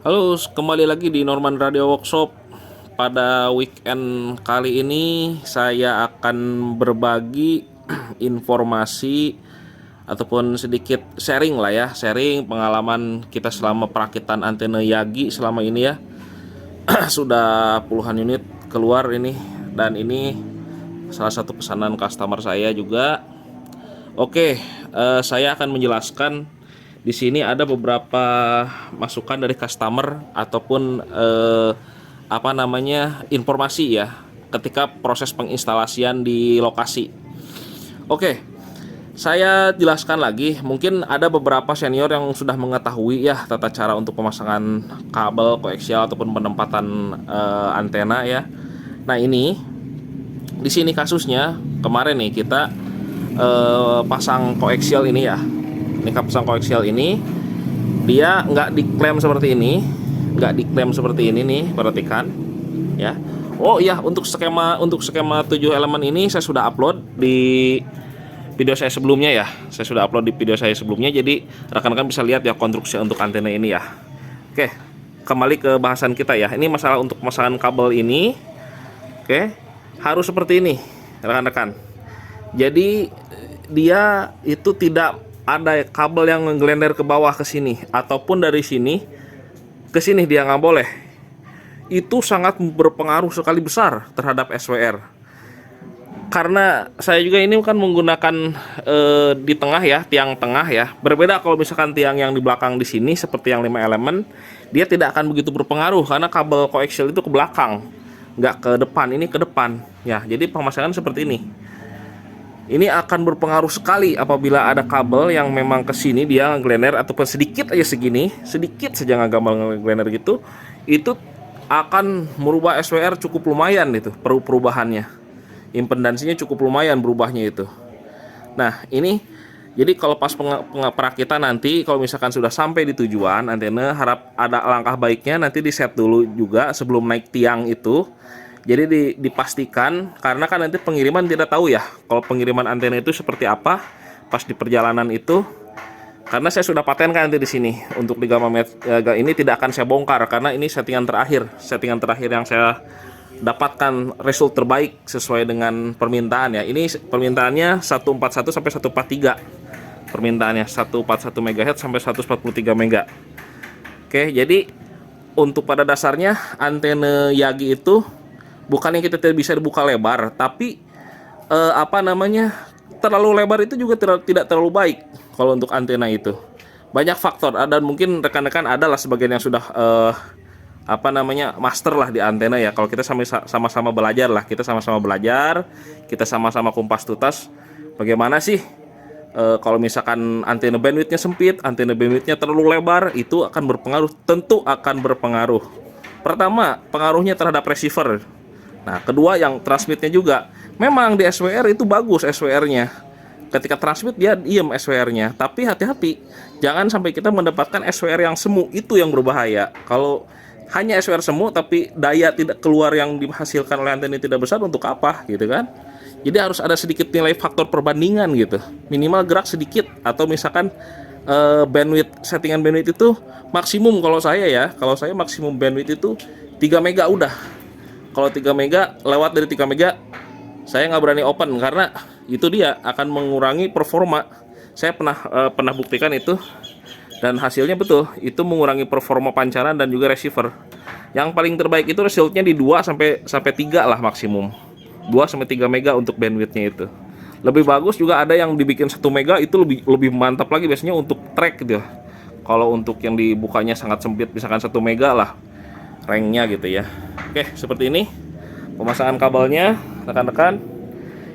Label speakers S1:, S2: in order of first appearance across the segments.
S1: Halo, kembali lagi di Norman Radio Workshop. Pada weekend kali ini saya akan berbagi informasi ataupun sedikit sharing lah ya, sharing pengalaman kita selama perakitan antena Yagi selama ini ya. Sudah puluhan unit keluar ini, dan ini salah satu pesanan customer saya juga. Oke, saya akan menjelaskan. Di sini ada beberapa masukan dari customer ataupun informasi ya ketika proses penginstalasian di lokasi. Oke, saya jelaskan lagi. Mungkin ada beberapa senior yang sudah mengetahui ya tata cara untuk pemasangan kabel koaksial ataupun penempatan antena ya. Nah, ini di sini kasusnya kemarin nih kita pasang koaksial ini ya. Ini pasang koaksial ini dia nggak diklaim seperti ini, nih, perhatikan ya. Oh iya, untuk skema 7 elemen ini saya sudah upload di video saya sebelumnya ya. Jadi rekan-rekan bisa lihat ya konstruksi untuk antena ini ya. Oke, kembali ke bahasan kita ya. Ini masalah untuk pemasangan kabel ini. Oke, harus seperti ini rekan-rekan. Jadi dia itu tidak ada kabel yang ngegelender ke bawah ke sini ataupun dari sini ke sini, dia nggak boleh. Itu sangat berpengaruh sekali besar terhadap SWR. Karena saya juga ini kan menggunakan di tengah ya, tiang tengah ya. Berbeda kalau misalkan tiang yang di belakang di sini seperti yang 5 elemen, dia tidak akan begitu berpengaruh karena kabel koaksial itu ke belakang, nggak ke depan. Ini ke depan ya. Jadi pemasangan seperti ini. Ini akan berpengaruh sekali apabila ada kabel yang memang ke sini dia ngeglender ataupun sedikit aja segini, sedikit saja ngagambal ngeglender gitu, itu akan merubah SWR cukup lumayan itu perubahannya. Impedansinya cukup lumayan berubahnya itu. Nah, ini jadi kalau pas perakitan nanti kalau misalkan sudah sampai di tujuan antena, harap ada langkah baiknya nanti di set dulu juga sebelum naik tiang itu. Jadi dipastikan, karena kan nanti pengiriman tidak tahu ya kalau pengiriman antena itu seperti apa pas di perjalanan itu. Karena saya sudah patenkan nanti di sini untuk di Gamma ini tidak akan saya bongkar karena ini settingan terakhir yang saya dapatkan result terbaik sesuai dengan permintaan ya. Ini permintaannya 141 sampai 143. Permintaannya 141 MHz sampai 143 MHz. Oke, jadi untuk pada dasarnya antena Yagi itu bukan yang kita tidak bisa dibuka lebar, tapi terlalu lebar itu juga tidak terlalu baik kalau untuk antena itu. Banyak faktor, dan mungkin rekan-rekan adalah sebagian yang sudah master lah di antena ya. Kalau kita sama-sama belajar lah, kita sama-sama kumpas tuntas bagaimana sih kalau misalkan antena bandwidthnya sempit, antena bandwidthnya terlalu lebar, itu akan berpengaruh, tentu akan berpengaruh. Pertama, pengaruhnya terhadap receiver. Nah, kedua yang transmitnya juga. Memang di SWR itu bagus SWR-nya. Ketika transmit dia diem SWR-nya. Tapi hati-hati, jangan sampai kita mendapatkan SWR yang semu, itu yang berbahaya. Kalau hanya SWR semu tapi daya tidak keluar yang dihasilkan oleh antena tidak besar, untuk apa gitu kan? Jadi harus ada sedikit nilai faktor perbandingan gitu. Minimal gerak sedikit, atau misalkan settingan bandwidth itu maksimum kalau saya maksimum bandwidth itu 3 mega udah. Kalau 3 mega, lewat dari 3 mega saya nggak berani open karena itu dia akan mengurangi performa. Saya pernah buktikan itu, dan hasilnya betul, itu mengurangi performa pancaran dan juga receiver. Yang paling terbaik itu resultnya di 2 sampai 3 lah maksimum. 2 sampai 3 mega untuk bandwidthnya itu. Lebih bagus juga ada yang dibikin 1 mega, itu lebih mantap lagi biasanya untuk track gitu. Kalau untuk yang dibukanya sangat sempit, misalkan 1 mega lah ranknya gitu ya. Oke, seperti ini pemasangan kabelnya rekan-rekan.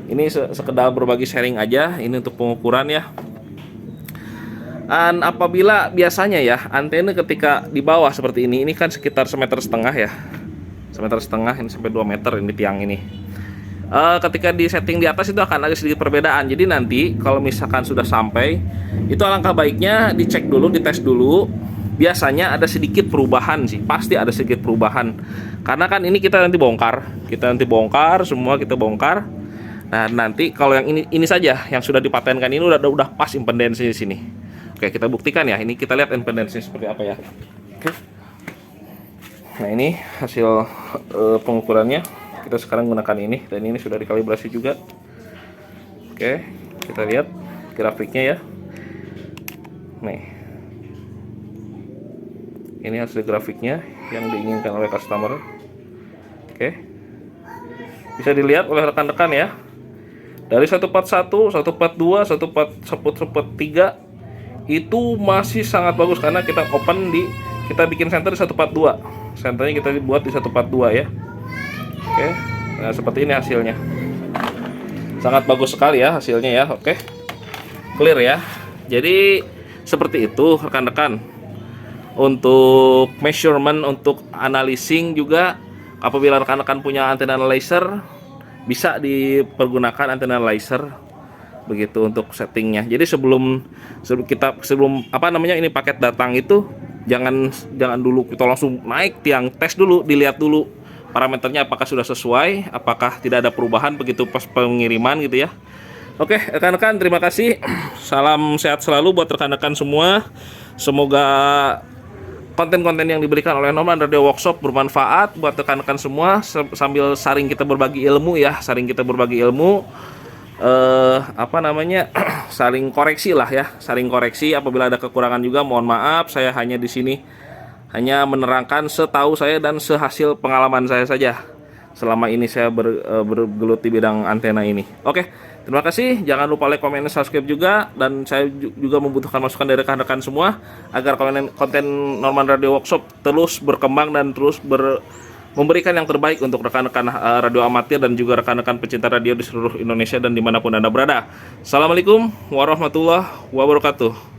S1: Ini sekedar berbagi sharing aja, ini untuk pengukuran ya. Dan apabila biasanya ya antena ketika di bawah seperti ini kan sekitar 1,5 meter ya, 1,5 meter, ini sampai 2 meter ini tiang ini. Ketika di setting di atas itu akan ada sedikit perbedaan. Jadi nanti kalau misalkan sudah sampai, itu alangkah baiknya dicek dulu, dites dulu. Biasanya ada sedikit perubahan sih, pasti ada sedikit perubahan. Karena kan ini kita nanti bongkar, semua kita bongkar. Nah, nanti kalau yang ini saja yang sudah dipatenkan ini udah pas impedansinya di sini. Oke, kita buktikan ya. Ini kita lihat impedansinya seperti apa ya. Oke. Nah ini hasil pengukurannya. Kita sekarang gunakan ini, dan ini sudah dikalibrasi juga. Oke, kita lihat grafiknya ya. Nih, ini hasil grafiknya yang diinginkan oleh customer. Oke, bisa dilihat oleh rekan-rekan ya. Dari 141, 142, 143 itu masih sangat bagus karena kita kita bikin center di 142. Senternya kita buat di 142 ya. Oke, nah seperti ini hasilnya. Sangat bagus sekali ya hasilnya ya. Oke, clear ya. Jadi seperti itu rekan-rekan. Untuk measurement, untuk analyzing juga, apabila rekan-rekan punya antena laser, bisa dipergunakan antena laser begitu untuk settingnya. Jadi sebelum ini paket datang itu jangan dulu kita langsung naik tiang, tes dulu, dilihat dulu parameternya apakah sudah sesuai, apakah tidak ada perubahan begitu pas pengiriman gitu ya. Oke rekan-rekan, terima kasih. Salam sehat selalu buat rekan-rekan semua. Semoga konten-konten yang diberikan oleh Norman Radio Workshop bermanfaat buat rekan-rekan semua, sambil saring kita berbagi ilmu ya, saling koreksi lah ya, saling koreksi. Apabila ada kekurangan juga mohon maaf, saya hanya di sini hanya menerangkan setahu saya dan sehasil pengalaman saya saja selama ini saya bergelut di bidang antena ini. Oke, terima kasih. Jangan lupa like, komen, dan subscribe juga. Dan saya juga membutuhkan masukan dari rekan-rekan semua agar konten Norman Radio Workshop terus berkembang dan terus memberikan yang terbaik untuk rekan-rekan radio amatir dan juga rekan-rekan pecinta radio di seluruh Indonesia dan dimanapun Anda berada. Assalamualaikum warahmatullahi wabarakatuh.